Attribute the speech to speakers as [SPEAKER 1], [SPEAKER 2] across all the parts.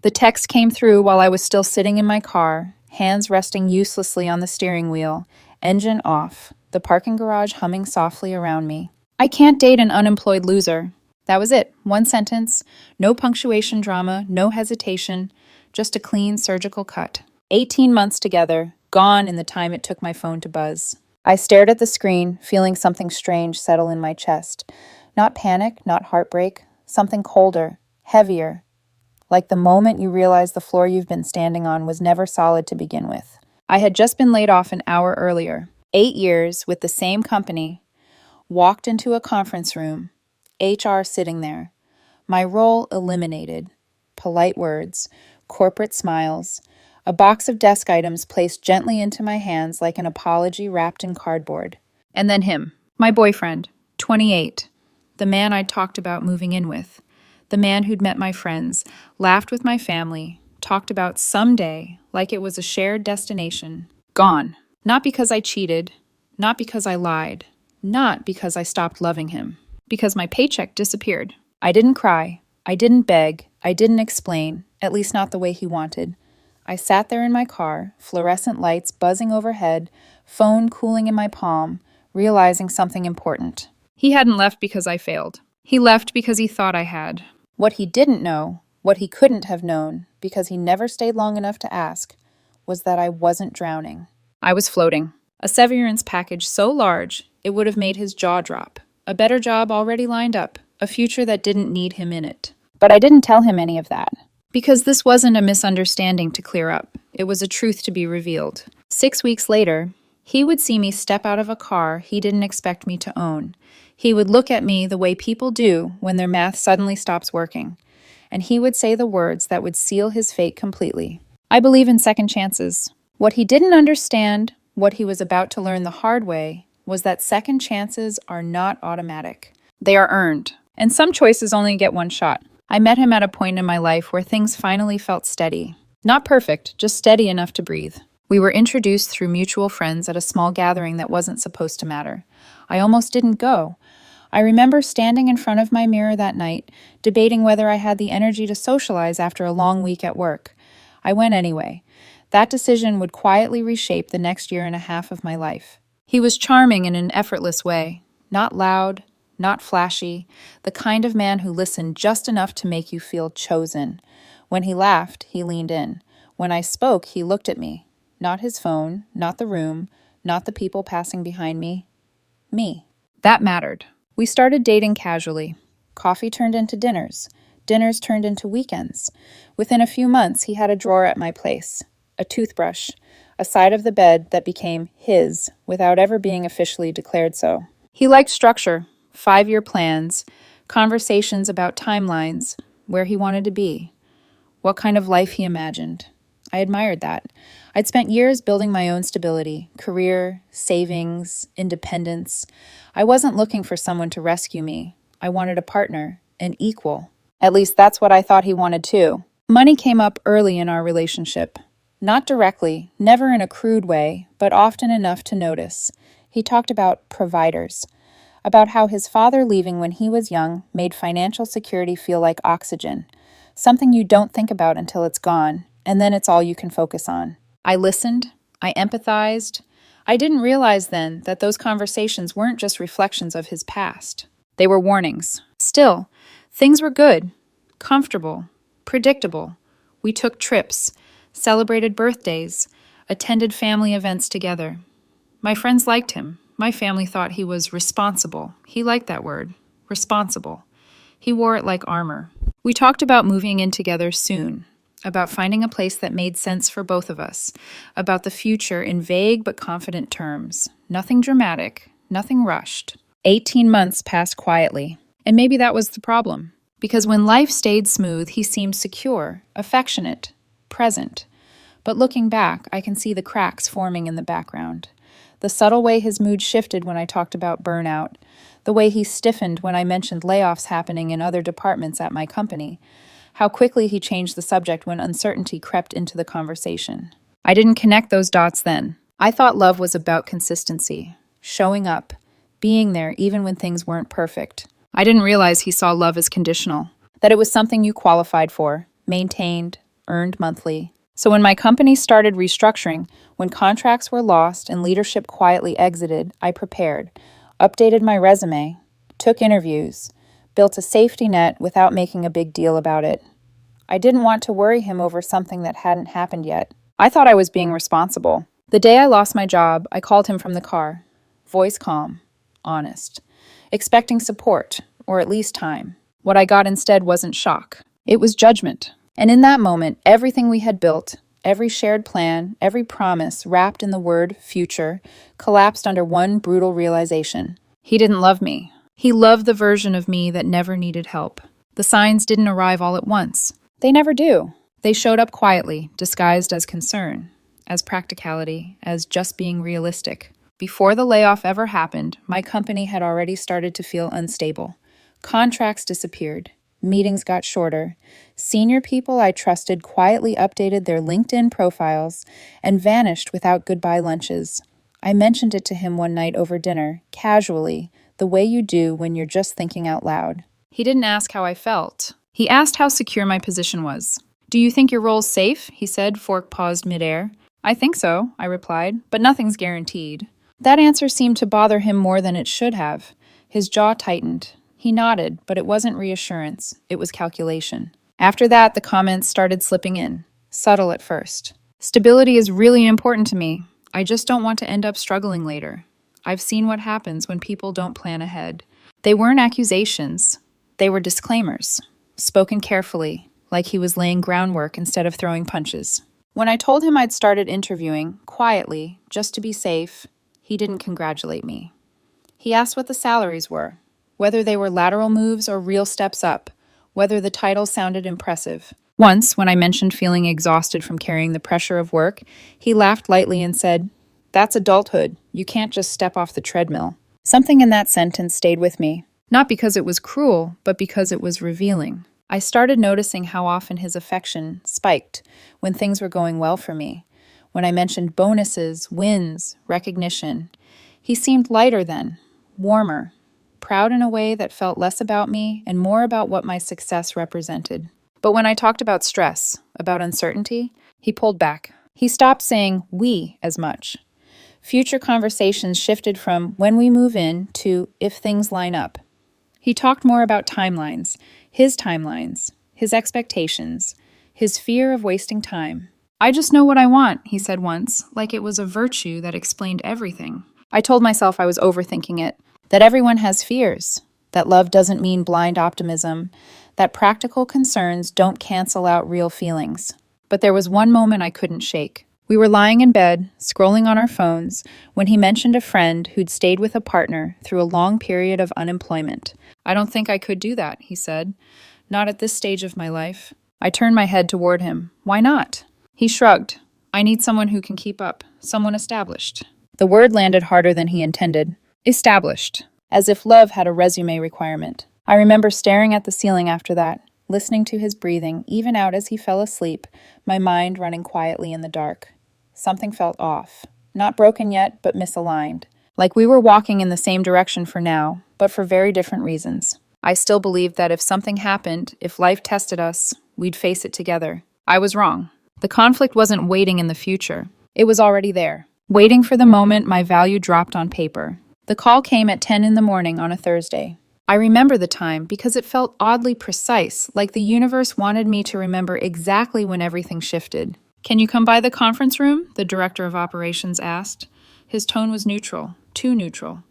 [SPEAKER 1] The text came through while I was still sitting in my car, hands resting uselessly on the steering wheel, engine off, the parking garage humming softly around me. I can't date an unemployed loser. That was it. One sentence. No punctuation drama, no hesitation, just a clean surgical cut. 18 months together, gone in the time it took my phone to buzz. I stared at the screen, feeling something strange settle in my chest. Not panic, not heartbreak, something colder, heavier, like the moment you realize the floor you've been standing on was never solid to begin with. I had just been laid off an hour earlier, 8 years with the same company, walked into a conference room, HR sitting there, my role eliminated, polite words, corporate smiles, a box of desk items placed gently into my hands like an apology wrapped in cardboard. And then him, my boyfriend, 28, the man I'd talked about moving in with. The man who'd met my friends, laughed with my family, talked about someday like it was a shared destination. Gone. Not because I cheated, not because I lied, not because I stopped loving him, because my paycheck disappeared. I didn't cry, I didn't beg, I didn't explain, at least not the way he wanted. I sat there in my car, fluorescent lights buzzing overhead, phone cooling in my palm, realizing something important. He hadn't left because I failed. He left because he thought I had. What he didn't know, what he couldn't have known, because he never stayed long enough to ask, was that I wasn't drowning. I was floating. A severance package so large, it would have made his jaw drop. A better job already lined up, a future that didn't need him in it. But I didn't tell him any of that. Because this wasn't a misunderstanding to clear up. It was a truth to be revealed. 6 weeks later, he would see me step out of a car he didn't expect me to own. He would look at me the way people do when their math suddenly stops working. And he would say the words that would seal his fate completely. I believe in second chances. What he didn't understand, what he was about to learn the hard way, was that second chances are not automatic. They are earned. And some choices only get one shot. I met him at a point in my life where things finally felt steady. Not perfect, just steady enough to breathe. We were introduced through mutual friends at a small gathering that wasn't supposed to matter. I almost didn't go. I remember standing in front of my mirror that night, debating whether I had the energy to socialize after a long week at work. I went anyway. That decision would quietly reshape the next year and a half of my life. He was charming in an effortless way, not loud, not flashy, the kind of man who listened just enough to make you feel chosen. When he laughed, he leaned in. When I spoke, he looked at me. Not his phone, not the room, not the people passing behind me. Me. That mattered. We started dating casually. Coffee turned into dinners. Dinners turned into weekends. Within a few months, he had a drawer at my place, a toothbrush, a side of the bed that became his without ever being officially declared so. He liked structure, 5-year plans, conversations about timelines, where he wanted to be, what kind of life he imagined. I admired that. I'd spent years building my own stability, career, savings, independence. I wasn't looking for someone to rescue me. I wanted a partner, an equal. At least that's what I thought he wanted too. Money came up early in our relationship. Not directly, never in a crude way, but often enough to notice. He talked about providers, about how his father leaving when he was young made financial security feel like oxygen, something you don't think about until it's gone, and then it's all you can focus on. I listened, I empathized. I didn't realize then that those conversations weren't just reflections of his past. They were warnings. Still, things were good, comfortable, predictable. We took trips, celebrated birthdays, attended family events together. My friends liked him. My family thought he was responsible. He liked that word, responsible. He wore it like armor. We talked about moving in together soon, about finding a place that made sense for both of us, about the future in vague but confident terms. Nothing dramatic, nothing rushed. 18 months passed quietly, and maybe that was the problem. Because when life stayed smooth, he seemed secure, affectionate, present. But looking back, I can see the cracks forming in the background. The subtle way his mood shifted when I talked about burnout, the way he stiffened when I mentioned layoffs happening in other departments at my company, how quickly he changed the subject when uncertainty crept into the conversation. I didn't connect those dots then. I thought love was about consistency, showing up, being there even when things weren't perfect. I didn't realize he saw love as conditional, that it was something you qualified for, maintained, earned monthly. So when my company started restructuring, when contracts were lost and leadership quietly exited, I prepared, updated my resume, took interviews, built a safety net without making a big deal about it. I didn't want to worry him over something that hadn't happened yet. I thought I was being responsible. The day I lost my job, I called him from the car, voice calm, honest, expecting support, or at least time. What I got instead wasn't shock. It was judgment. And in that moment, everything we had built, every shared plan, every promise wrapped in the word future, collapsed under one brutal realization. He didn't love me. He loved the version of me that never needed help. The signs didn't arrive all at once. They never do. They showed up quietly, disguised as concern, as practicality, as just being realistic. Before the layoff ever happened, my company had already started to feel unstable. Contracts disappeared. Meetings got shorter. Senior people I trusted quietly updated their LinkedIn profiles and vanished without goodbye lunches. I mentioned it to him one night over dinner, casually, the way you do when you're just thinking out loud. He didn't ask how I felt. He asked how secure my position was. "Do you think your role's safe?" he said, fork paused midair. "I think so," I replied, "but nothing's guaranteed." That answer seemed to bother him more than it should have. His jaw tightened. He nodded, but it wasn't reassurance. It was calculation. After that, the comments started slipping in, subtle at first. "Stability is really important to me. I just don't want to end up struggling later. I've seen what happens when people don't plan ahead." They weren't accusations. They were disclaimers, spoken carefully, like he was laying groundwork instead of throwing punches. When I told him I'd started interviewing, quietly, just to be safe, he didn't congratulate me. He asked what the salaries were, whether they were lateral moves or real steps up, whether the title sounded impressive. Once, when I mentioned feeling exhausted from carrying the pressure of work, he laughed lightly and said, "That's adulthood. You can't just step off the treadmill." Something in that sentence stayed with me, not because it was cruel, but because it was revealing. I started noticing how often his affection spiked when things were going well for me. When I mentioned bonuses, wins, recognition, he seemed lighter then, warmer, proud in a way that felt less about me and more about what my success represented. But when I talked about stress, about uncertainty, he pulled back. He stopped saying "we" as much. Future conversations shifted from "when we move in" to "if things line up." He talked more about timelines, his expectations, his fear of wasting time. "I just know what I want," he said once, like it was a virtue that explained everything. I told myself I was overthinking it, that everyone has fears, that love doesn't mean blind optimism, that practical concerns don't cancel out real feelings. But there was one moment I couldn't shake. We were lying in bed, scrolling on our phones, when he mentioned a friend who'd stayed with a partner through a long period of unemployment. "I don't think I could do that," he said. "Not at this stage of my life." I turned my head toward him. "Why not?" He shrugged. "I need someone who can keep up, someone established." The word landed harder than he intended. Established. As if love had a resume requirement. I remember staring at the ceiling after that, listening to his breathing, even out as he fell asleep, my mind running quietly in the dark. Something felt off. Not broken yet, but misaligned. Like we were walking in the same direction for now, but for very different reasons. I still believed that if something happened, if life tested us, we'd face it together. I was wrong. The conflict wasn't waiting in the future. It was already there, waiting for the moment my value dropped on paper. The call came at 10 in the morning on a Thursday. I remember the time because it felt oddly precise, like the universe wanted me to remember exactly when everything shifted. "Can you come by the conference room?" the director of operations asked. His tone was neutral, too neutral.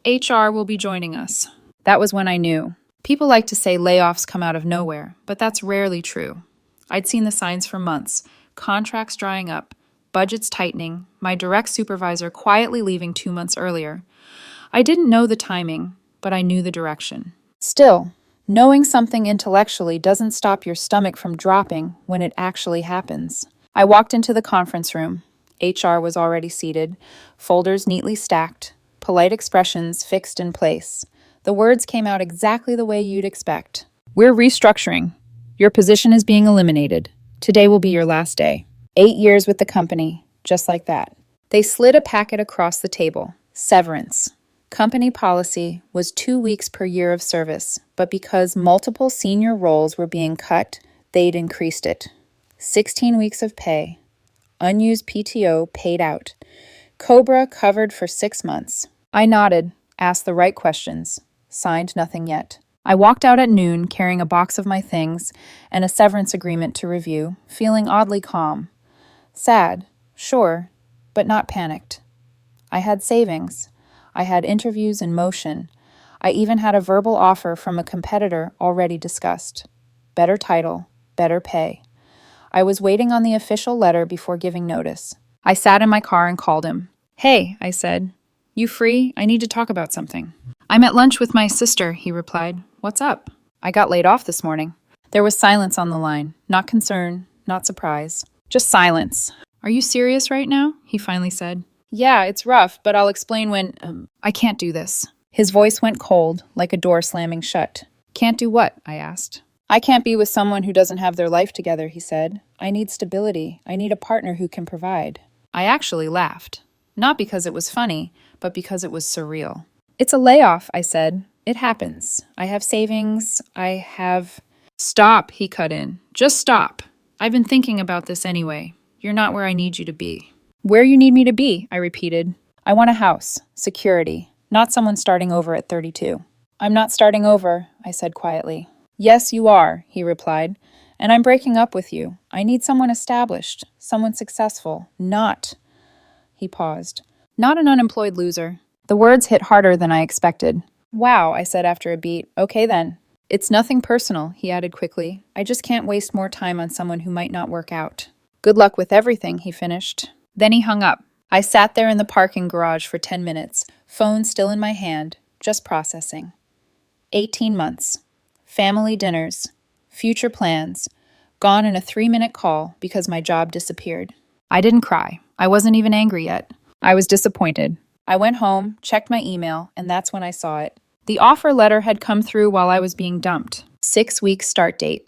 [SPEAKER 1] "HR will be joining us." That was when I knew. People like to say layoffs come out of nowhere, but that's rarely true. I'd seen the signs for months, contracts drying up, budgets tightening, my direct supervisor quietly leaving 2 months earlier. I didn't know the timing, but I knew the direction. Still, knowing something intellectually doesn't stop your stomach from dropping when it actually happens. I walked into the conference room. HR was already seated, folders neatly stacked, polite expressions fixed in place. The words came out exactly the way you'd expect. "We're restructuring. Your position is being eliminated. Today will be your last day. 8 years with the company," just like that. They slid a packet across the table. Severance. Company policy was 2 weeks per year of service, but because multiple senior roles were being cut, they'd increased it. 16 weeks of pay. Unused PTO paid out. Cobra covered for 6 months. I nodded, asked the right questions, signed nothing yet. I walked out at noon carrying a box of my things and a severance agreement to review, feeling oddly calm. Sad, sure, but not panicked. I had savings. I had interviews in motion. I even had a verbal offer from a competitor already discussed. Better title, better pay. I was waiting on the official letter before giving notice. I sat in my car and called him. "Hey," I said. "You free? I need to talk about something." "I'm at lunch with my sister," he replied. "What's up?" "I got laid off this morning." There was silence on the line. Not concern, not surprise. Just silence. "Are you serious right now?" he finally said. "Yeah, it's rough, but I'll explain when— I can't do this." His voice went cold, like a door slamming shut. "Can't do what?" I asked. "I can't be with someone who doesn't have their life together," he said. "I need stability. I need a partner who can provide." I actually laughed. Not because it was funny, but because it was surreal. "It's a layoff," I said. "It happens. I have savings. I have—" "Stop," he cut in. "Just stop. I've been thinking about this anyway. You're not where I need you to be." "Where you need me to be," I repeated. "I want a house, security, not someone starting over at 32. "I'm not starting over," I said quietly. "Yes, you are," he replied. "And I'm breaking up with you. I need someone established, someone successful, not—" He paused. "Not an unemployed loser." The words hit harder than I expected. "Wow," I said after a beat. "Okay then." "It's nothing personal," he added quickly. "I just can't waste more time on someone who might not work out." "Good luck with everything," he finished. Then he hung up. I sat there in the parking garage for 10 minutes, phone still in my hand, just processing. 18 months. Family dinners. Future plans. Gone in a 3-minute call because my job disappeared. I didn't cry. I wasn't even angry yet. I was disappointed. I went home, checked my email, and that's when I saw it. The offer letter had come through while I was being dumped. 6 weeks start date.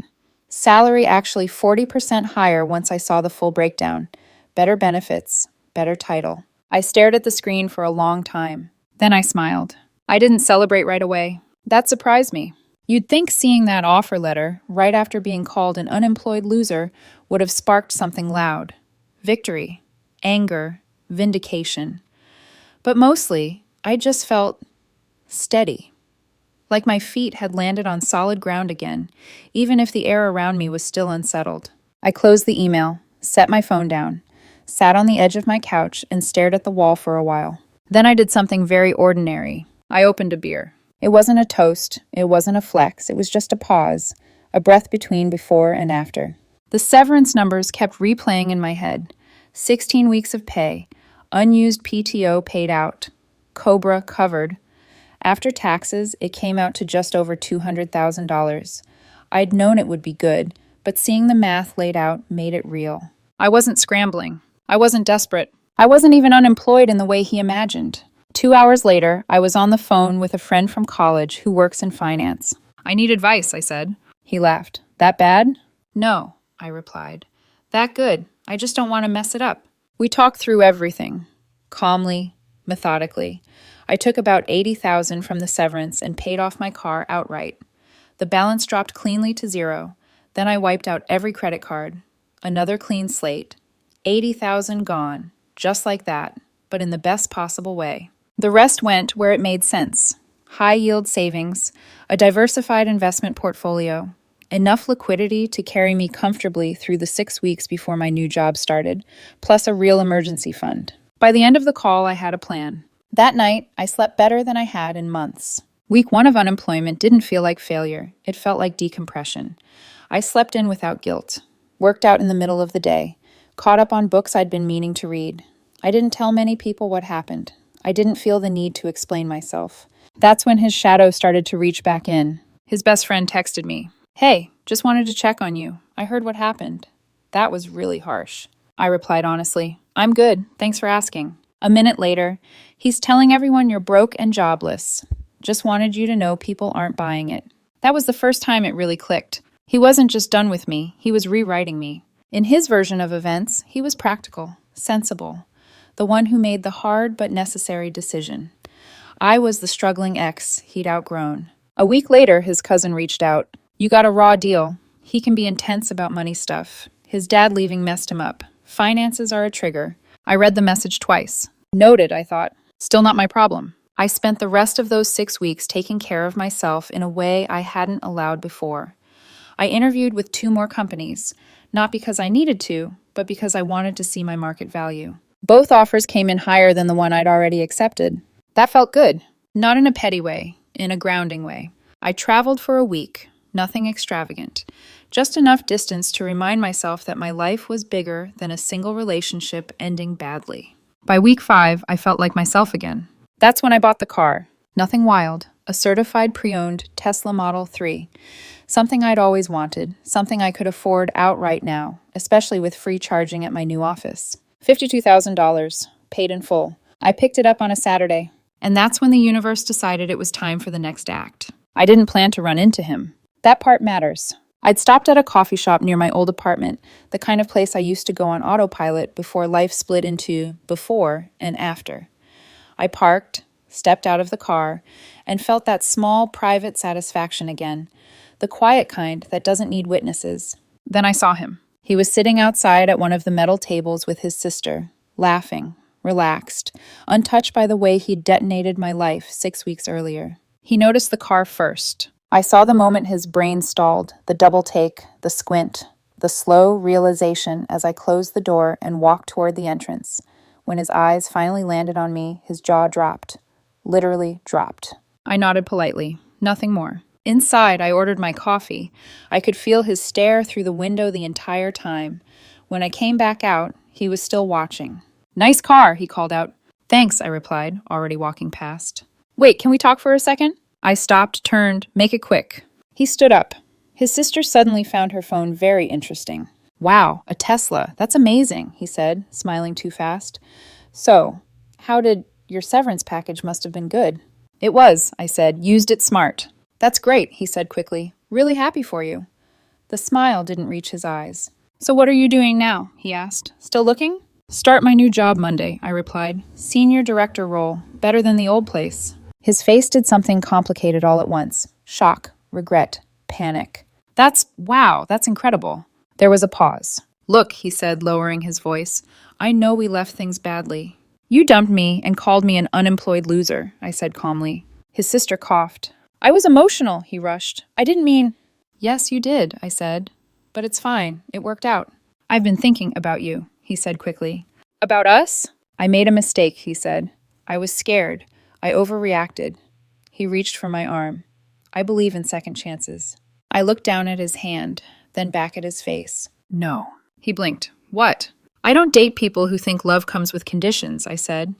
[SPEAKER 1] Salary actually 40% higher once I saw the full breakdown. Better benefits, better title. I stared at the screen for a long time. Then I smiled. I didn't celebrate right away. That surprised me. You'd think seeing that offer letter, right after being called an unemployed loser, would have sparked something loud. Victory, anger, vindication. But mostly, I just felt steady. Like my feet had landed on solid ground again, even if the air around me was still unsettled. I closed the email, set my phone down, sat on the edge of my couch, and stared at the wall for a while. Then I did something very ordinary. I opened a beer. It wasn't a toast, it wasn't a flex, it was just a pause, a breath between before and after. The severance numbers kept replaying in my head. 16 weeks of pay, unused PTO paid out, Cobra covered. After taxes, it came out to just over $200,000. I'd known it would be good, but seeing the math laid out made it real. I wasn't scrambling. I wasn't desperate. I wasn't even unemployed in the way he imagined. 2 hours later, I was on the phone with a friend from college who works in finance. "I need advice," I said. He laughed. "That bad?" "No," I replied. "That good. I just don't want to mess it up." We talked through everything, calmly, methodically. I took about $80,000 from the severance and paid off my car outright. The balance dropped cleanly to zero. Then I wiped out every credit card. Another clean slate. 80,000 gone, just like that, but in the best possible way. The rest went where it made sense. High-yield savings, a diversified investment portfolio, enough liquidity to carry me comfortably through the 6 weeks before my new job started, plus a real emergency fund. By the end of the call, I had a plan. That night, I slept better than I had in months. Week 1 of unemployment didn't feel like failure. It felt like decompression. I slept in without guilt, worked out in the middle of the day, caught up on books I'd been meaning to read. I didn't tell many people what happened. I didn't feel the need to explain myself. That's when his shadow started to reach back in. His best friend texted me. "Hey, just wanted to check on you. I heard what happened." That was really harsh. I replied honestly, "I'm good. Thanks for asking." A minute later, "He's telling everyone you're broke and jobless. Just wanted you to know people aren't buying it." That was the first time it really clicked. He wasn't just done with me, he was rewriting me. In his version of events, he was practical, sensible, the one who made the hard but necessary decision. I was the struggling ex he'd outgrown. A week later, his cousin reached out. "You got a raw deal. He can be intense about money stuff. His dad leaving messed him up. Finances are a trigger. I read the message twice. Noted, I thought. Still not my problem. I spent the rest of those 6 weeks taking care of myself in a way I hadn't allowed before. I interviewed with 2 more companies, not because I needed to, but because I wanted to see my market value. Both offers came in higher than the one I'd already accepted. That felt good. Not in a petty way, in a grounding way. I traveled for a week, nothing extravagant. Just enough distance to remind myself that my life was bigger than a single relationship ending badly. By week 5, I felt like myself again. That's when I bought the car. Nothing wild. A certified pre-owned Tesla Model 3. Something I'd always wanted. Something I could afford outright now, especially with free charging at my new office. $52,000. Paid in full. I picked it up on a Saturday. And that's when the universe decided it was time for the next act. I didn't plan to run into him. That part matters. I'd stopped at a coffee shop near my old apartment, the kind of place I used to go on autopilot before life split into before and after. I parked, stepped out of the car, and felt that small, private satisfaction again, the quiet kind that doesn't need witnesses. Then I saw him. He was sitting outside at one of the metal tables with his sister, laughing, relaxed, untouched by the way he'd detonated my life 6 weeks earlier. He noticed the car first. I saw the moment his brain stalled, the double take, the squint, the slow realization as I closed the door and walked toward the entrance. When his eyes finally landed on me, his jaw dropped. Literally dropped. I nodded politely. Nothing more. Inside, I ordered my coffee. I could feel his stare through the window the entire time. When I came back out, he was still watching. "Nice car," he called out. "Thanks," I replied, already walking past. "Wait, can we talk for a second?" I stopped, turned, "Make it quick." He stood up. His sister suddenly found her phone very interesting. "Wow, a Tesla. That's amazing," he said, smiling too fast. "So, your severance package must have been good." "It was," I said. "Used it smart." "That's great," he said quickly. "Really happy for you." The smile didn't reach his eyes. "So what are you doing now?" he asked. "Still looking?" "Start my new job Monday," I replied. "Senior director role. Better than the old place." His face did something complicated all at once. Shock, regret, panic. Wow, that's incredible." There was a pause. "Look," he said, lowering his voice, "I know we left things badly. You dumped me and called me an unemployed loser," I said calmly. His sister coughed. "I was emotional," he rushed. "I didn't mean—" "Yes, you did," I said. "But it's fine. It worked out." "I've been thinking about you," he said quickly. "About us?" "I made a mistake," he said. "I was scared. I overreacted." He reached for my arm. "I believe in second chances." I looked down at his hand, then back at his face. "No." He blinked. "What?" "I don't date people who think love comes with conditions," I said.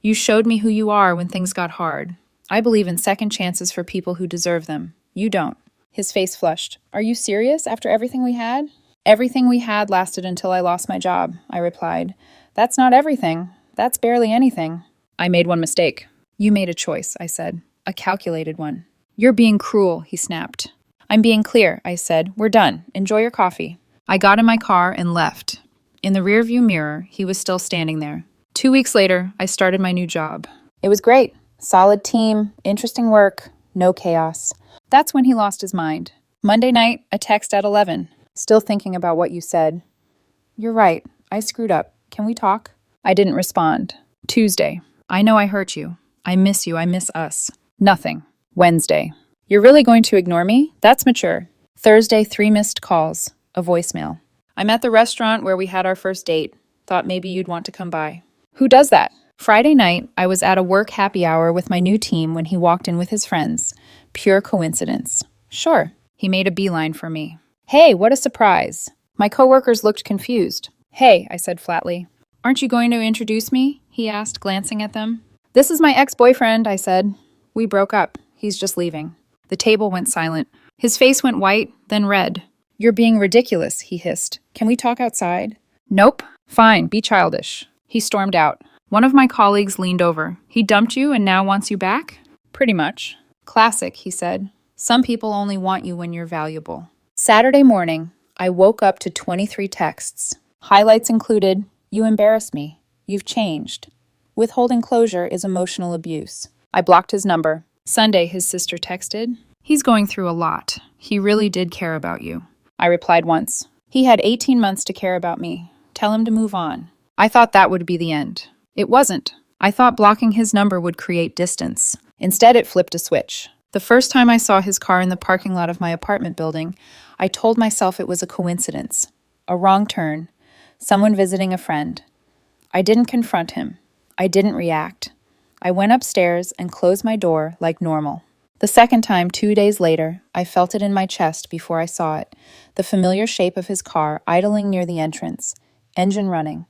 [SPEAKER 1] "You showed me who you are when things got hard. I believe in second chances for people who deserve them. You don't." His face flushed. "Are you serious after everything we had?" "Everything we had lasted until I lost my job," I replied. "That's not everything. That's barely anything." "I made one mistake." "You made a choice," I said. "A calculated one." "You're being cruel," he snapped. "I'm being clear," I said. "We're done. Enjoy your coffee." I got in my car and left. In the rearview mirror, he was still standing there. 2 weeks later, I started my new job. It was great. Solid team, interesting work, no chaos. That's when he lost his mind. Monday night, a text at 11. "Still thinking about what you said." "You're right. I screwed up. Can we talk?" I didn't respond. Tuesday. "I know I hurt you. I miss you. I miss us." Nothing. Wednesday. "You're really going to ignore me? That's mature." Thursday, 3 missed calls. A voicemail. "I'm at the restaurant where we had our first date. Thought maybe you'd want to come by." Who does that? Friday night, I was at a work happy hour with my new team when he walked in with his friends. Pure coincidence. Sure. He made a beeline for me. "Hey, what a surprise." My coworkers looked confused. "Hey," I said flatly. "Aren't you going to introduce me?" he asked, glancing at them. "This is my ex-boyfriend," I said. "We broke up. He's just leaving." The table went silent. His face went white, then red. "You're being ridiculous," he hissed. "Can we talk outside?" "Nope." "Fine, be childish." He stormed out. One of my colleagues leaned over. "He dumped you and now wants you back?" "Pretty much." "Classic," he said. "Some people only want you when you're valuable." Saturday morning, I woke up to 23 texts. Highlights included, "You embarrass me. You've changed. Withholding closure is emotional abuse." I blocked his number. Sunday, his sister texted, "He's going through a lot. He really did care about you." I replied once. He had 18 months to care about me. Tell him to move on. I thought that would be the end. It wasn't. I thought blocking his number would create distance. Instead, it flipped a switch. The first time I saw his car in the parking lot of my apartment building, I told myself it was a coincidence. A wrong turn. Someone visiting a friend. I didn't confront him. I didn't react. I went upstairs and closed my door like normal. The second time, 2 days later, I felt it in my chest before I saw it. The familiar shape of his car idling near the entrance. Engine running.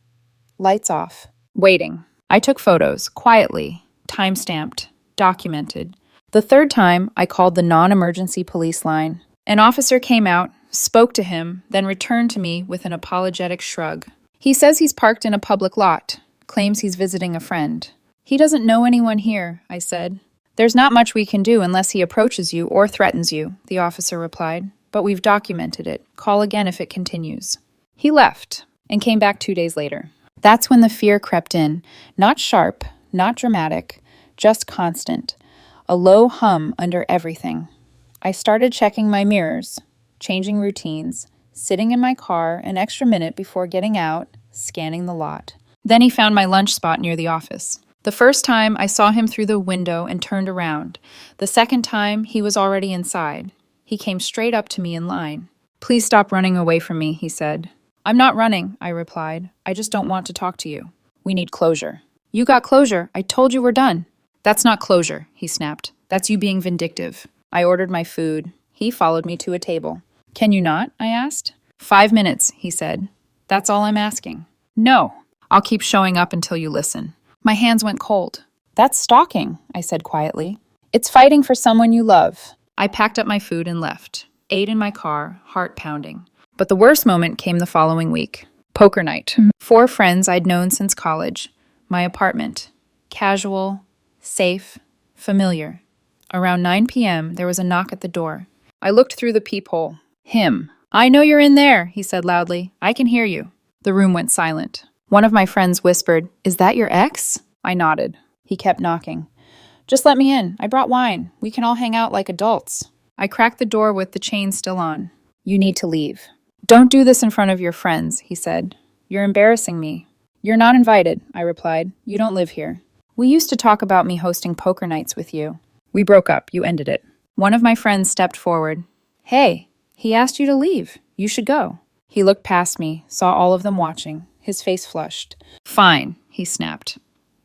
[SPEAKER 1] Lights off. Waiting. I took photos, quietly, time-stamped, documented. The third time, I called the non-emergency police line. An officer came out, spoke to him, then returned to me with an apologetic shrug. He says he's parked in a public lot, claims he's visiting a friend. He doesn't know anyone here, I said. There's not much we can do unless he approaches you or threatens you, the officer replied. But we've documented it. Call again if it continues. He left and came back 2 days later. That's when the fear crept in. Not sharp, not dramatic, just constant. A low hum under everything. I started checking my mirrors, changing routines, sitting in my car an extra minute before getting out, scanning the lot. Then he found my lunch spot near the office. The first time, I saw him through the window and turned around. The second time, he was already inside. He came straight up to me in line. "Please stop running away from me," he said. "I'm not running," I replied. "I just don't want to talk to you. We need closure." "You got closure. I told you we're done." "That's not closure," he snapped. "That's you being vindictive." I ordered my food. He followed me to a table. "Can you not?" I asked. 5 minutes, he said. "That's all I'm asking." "No. I'll keep showing up until you listen." My hands went cold. "That's stalking," I said quietly. "It's fighting for someone you love." I packed up my food and left. Ate in my car, heart pounding. But the worst moment came the following week. Poker night. 4 friends I'd known since college. My apartment. Casual, safe, familiar. Around 9 p.m., there was a knock at the door. I looked through the peephole. Him. "I know you're in there," he said loudly. "I can hear you." The room went silent. One of my friends whispered, "Is that your ex?" I nodded. He kept knocking. "Just let me in. I brought wine. We can all hang out like adults." I cracked the door with the chain still on. "You need to leave." "Don't do this in front of your friends," he said. "You're embarrassing me." "You're not invited," I replied. "You don't live here." "We used to talk about me hosting poker nights with you." "We broke up. You ended it." One of my friends stepped forward. "Hey, he asked you to leave. You should go." He looked past me, saw all of them watching. His face flushed. "Fine," he snapped.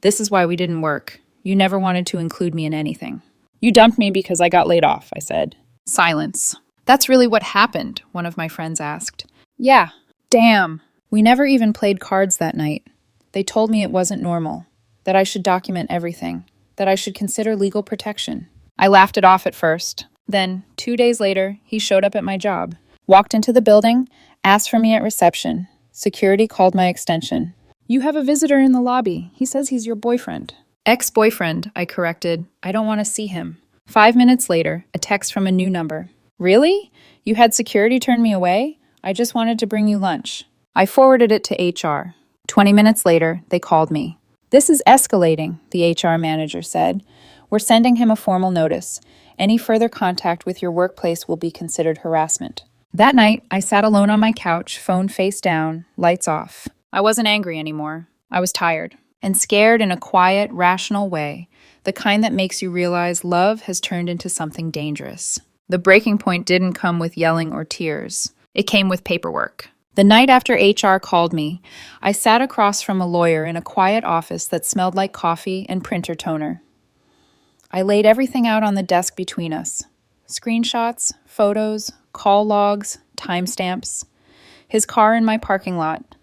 [SPEAKER 1] "This is why we didn't work. You never wanted to include me in anything." "You dumped me because I got laid off," I said. Silence. "That's really what happened?" one of my friends asked. "Yeah." "Damn." We never even played cards that night. They told me it wasn't normal, that I should document everything, that I should consider legal protection. I laughed it off at first. Then, 2 days later, he showed up at my job, walked into the building, asked for me at reception. Security called my extension. "You have a visitor in the lobby. He says he's your boyfriend." "Ex-boyfriend," I corrected. "I don't want to see him." 5 minutes later, a text from a new number. "Really? You had security turn me away? I just wanted to bring you lunch." I forwarded it to HR. 20 minutes later, they called me. "This is escalating," the HR manager said. "We're sending him a formal notice. Any further contact with your workplace will be considered harassment." That night, I sat alone on my couch, phone face down, lights off. I wasn't angry anymore. I was tired and scared in a quiet, rational way, the kind that makes you realize love has turned into something dangerous. The breaking point didn't come with yelling or tears. It came with paperwork. The night after HR called me, I sat across from a lawyer in a quiet office that smelled like coffee and printer toner. I laid everything out on the desk between us. Screenshots, photos, call logs, timestamps. His car in my parking lot.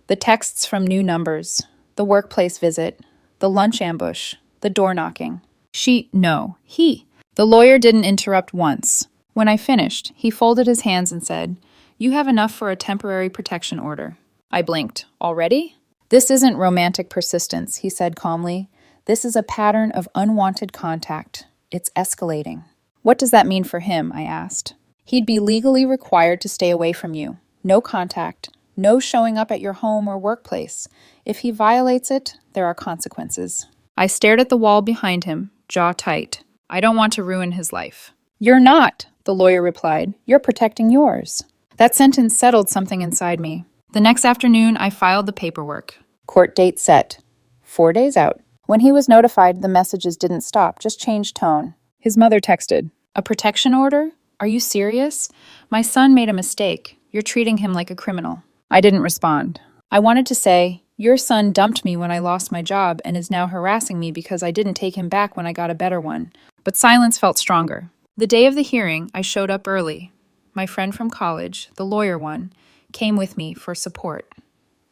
[SPEAKER 1] The texts from new numbers. The workplace visit. The lunch ambush. The door knocking. He. The lawyer didn't interrupt once. When I finished, he folded his hands and said, "You have enough for a temporary protection order." I blinked. "Already?" "This isn't romantic persistence," he said calmly. "This is a pattern of unwanted contact. It's escalating." "What does that mean for him?" I asked. "He'd be legally required to stay away from you. No contact. No showing up at your home or workplace. If he violates it, there are consequences." I stared at the wall behind him, jaw tight. I don't want to ruin his life. "You're not," the lawyer replied. "You're protecting yours." That sentence settled something inside me. The next afternoon, I filed the paperwork. Court date set. 4 days out. When he was notified, the messages didn't stop, just changed tone. His mother texted, "A protection order? Are you serious? My son made a mistake. You're treating him like a criminal." I didn't respond. I wanted to say, "Your son dumped me when I lost my job and is now harassing me because I didn't take him back when I got a better one." But silence felt stronger. The day of the hearing, I showed up early. My friend from college, the lawyer one, came with me for support.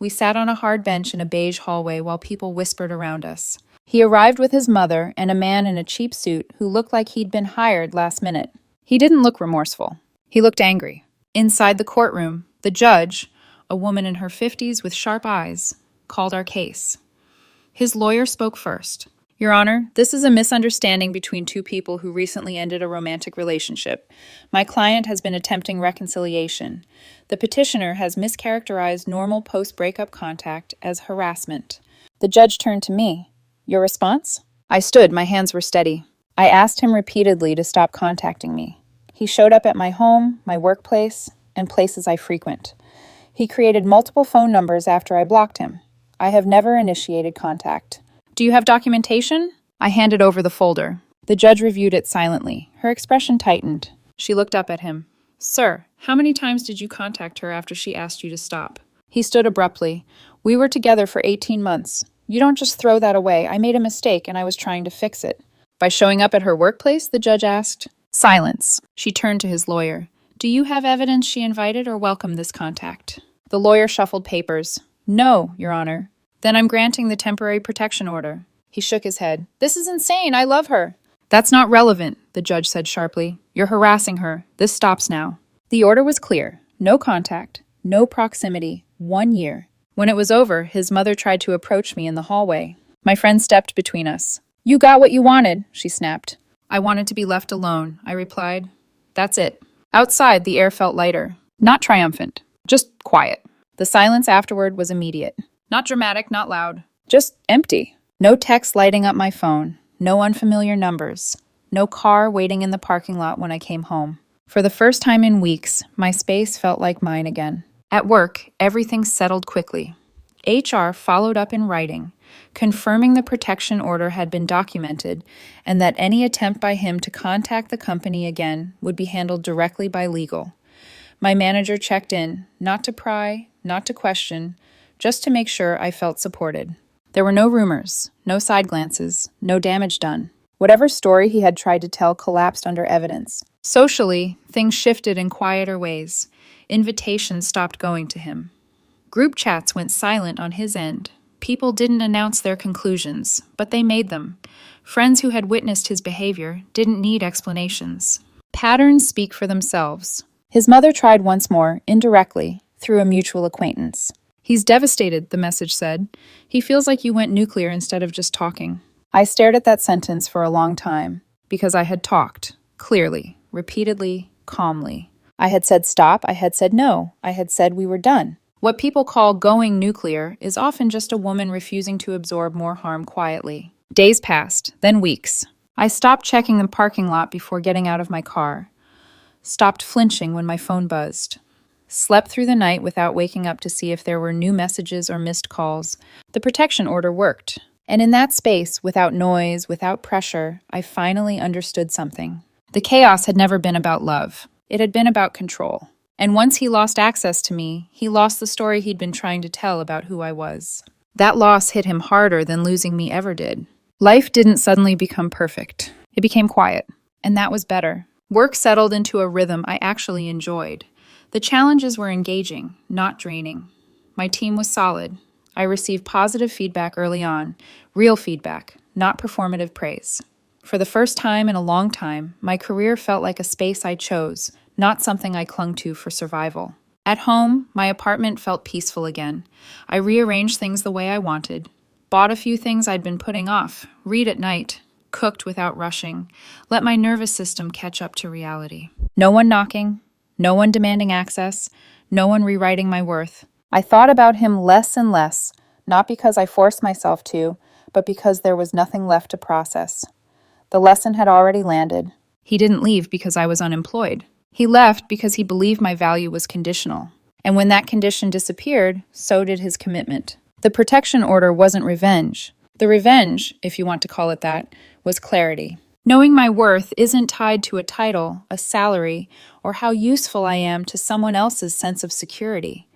[SPEAKER 1] We sat on a hard bench in a beige hallway while people whispered around us. He arrived with his mother and a man in a cheap suit who looked like he'd been hired last minute. He didn't look remorseful. He looked angry. Inside the courtroom, the judge, a woman in her 50s with sharp eyes, called our case. His lawyer spoke first. "Your Honor, this is a misunderstanding between two people who recently ended a romantic relationship. My client has been attempting reconciliation. The petitioner has mischaracterized normal post-breakup contact as harassment." The judge turned to me. "Your response?" I stood, my hands were steady. I asked him repeatedly to stop contacting me. He showed up at my home, my workplace, and places I frequent. He created multiple phone numbers after I blocked him. I have never initiated contact. "Do you have documentation?" I handed over the folder. The judge reviewed it silently. Her expression tightened. She looked up at him. "Sir, how many times did you contact her after she asked you to stop?" He stood abruptly. "We were together for 18 months. You don't just throw that away. I made a mistake and I was trying to fix it." "By showing up at her workplace?" the judge asked. Silence. She turned to his lawyer. "Do you have evidence she invited or welcomed this contact?" The lawyer shuffled papers. "No, Your Honor." "Then I'm granting the temporary protection order." He shook his head. "This is insane. I love her." "That's not relevant," the judge said sharply. "You're harassing her. This stops now." The order was clear. No contact, no proximity, 1 year. When it was over, his mother tried to approach me in the hallway. My friend stepped between us. "You got what you wanted," she snapped. "I wanted to be left alone," I replied. "That's it." Outside, the air felt lighter. Not triumphant. Just quiet. The silence afterward was immediate. Not dramatic, not loud. Just empty. No text lighting up my phone. No unfamiliar numbers. No car waiting in the parking lot when I came home. For the first time in weeks, my space felt like mine again. At work, everything settled quickly. HR followed up in writing, confirming the protection order had been documented and that any attempt by him to contact the company again would be handled directly by legal. My manager checked in, not to pry, not to question, just to make sure I felt supported. There were no rumors, no side glances, no damage done. Whatever story he had tried to tell collapsed under evidence. Socially, things shifted in quieter ways. Invitations stopped going to him. Group chats went silent on his end. People didn't announce their conclusions, but they made them. Friends who had witnessed his behavior didn't need explanations. Patterns speak for themselves. His mother tried once more, indirectly, through a mutual acquaintance. "He's devastated," the message said. "He feels like you went nuclear instead of just talking." I stared at that sentence for a long time, because I had talked, clearly, repeatedly, calmly. I had said stop, I had said no, I had said we were done. What people call going nuclear is often just a woman refusing to absorb more harm quietly. Days passed, then weeks. I stopped checking the parking lot before getting out of my car. Stopped flinching when my phone buzzed. Slept through the night without waking up to see if there were new messages or missed calls. The protection order worked. And in that space, without noise, without pressure, I finally understood something. The chaos had never been about love. It had been about control. And once he lost access to me, he lost the story he'd been trying to tell about who I was. That loss hit him harder than losing me ever did. Life didn't suddenly become perfect. It became quiet. And that was better. Work settled into a rhythm I actually enjoyed. The challenges were engaging, not draining. My team was solid. I received positive feedback early on, real feedback, not performative praise. For the first time in a long time, my career felt like a space I chose, not something I clung to for survival. At home, my apartment felt peaceful again. I rearranged things the way I wanted, bought a few things I'd been putting off, read at night, cooked without rushing, let my nervous system catch up to reality. No one knocking, no one demanding access, no one rewriting my worth. I thought about him less and less, not because I forced myself to, but because there was nothing left to process. The lesson had already landed. He didn't leave because I was unemployed. He left because he believed my value was conditional. And when that condition disappeared, so did his commitment. The protection order wasn't revenge. The revenge, if you want to call it that, was clarity. Knowing my worth isn't tied to a title, a salary, or how useful I am to someone else's sense of security.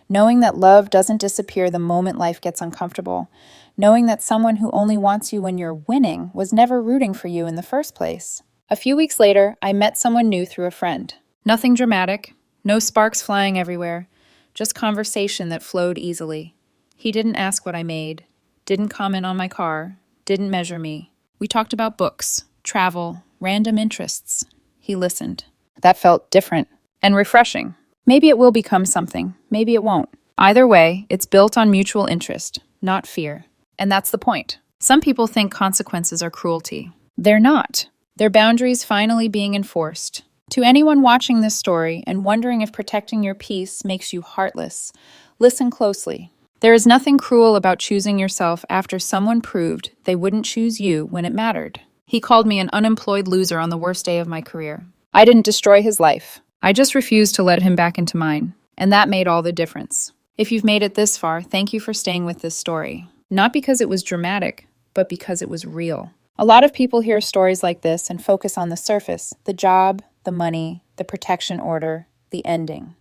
[SPEAKER 1] Knowing that love doesn't disappear the moment life gets uncomfortable. Knowing that someone who only wants you when you're winning was never rooting for you in the first place. A few weeks later, I met someone new through a friend. Nothing dramatic, no sparks flying everywhere, just conversation that flowed easily. He didn't ask what I made, didn't comment on my car, didn't measure me. We talked about books, travel, random interests. He listened. That felt different and refreshing. Maybe it will become something, maybe it won't. Either way, it's built on mutual interest, not fear. And that's the point. Some people think consequences are cruelty. They're not. They're boundaries finally being enforced. To anyone watching this story and wondering if protecting your peace makes you heartless, listen closely. There is nothing cruel about choosing yourself after someone proved they wouldn't choose you when it mattered. He called me an unemployed loser on the worst day of my career. I didn't destroy his life. I just refused to let him back into mine. And that made all the difference. If you've made it this far, thank you for staying with this story. Not because it was dramatic, but because it was real. A lot of people hear stories like this and focus on the surface, the job, the money, the protection order, the ending.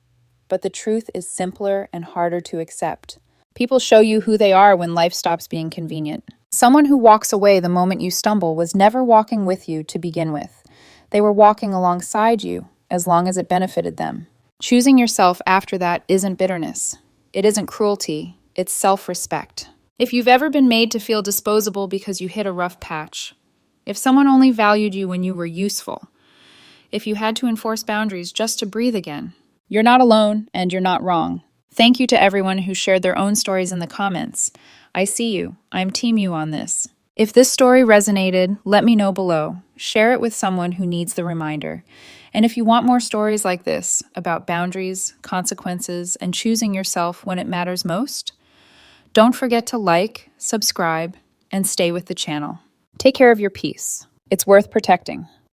[SPEAKER 1] But the truth is simpler and harder to accept. People show you who they are when life stops being convenient. Someone who walks away the moment you stumble was never walking with you to begin with. They were walking alongside you, as long as it benefited them. Choosing yourself after that isn't bitterness. It isn't cruelty. It's self-respect. If you've ever been made to feel disposable because you hit a rough patch, if someone only valued you when you were useful, if you had to enforce boundaries just to breathe again, you're not alone and you're not wrong. Thank you to everyone who shared their own stories in the comments. I see you. I'm team you on this. If this story resonated, let me know below. Share it with someone who needs the reminder. And if you want more stories like this about boundaries, consequences, and choosing yourself when it matters most, don't forget to like, subscribe, and stay with the channel. Take care of your peace. It's worth protecting.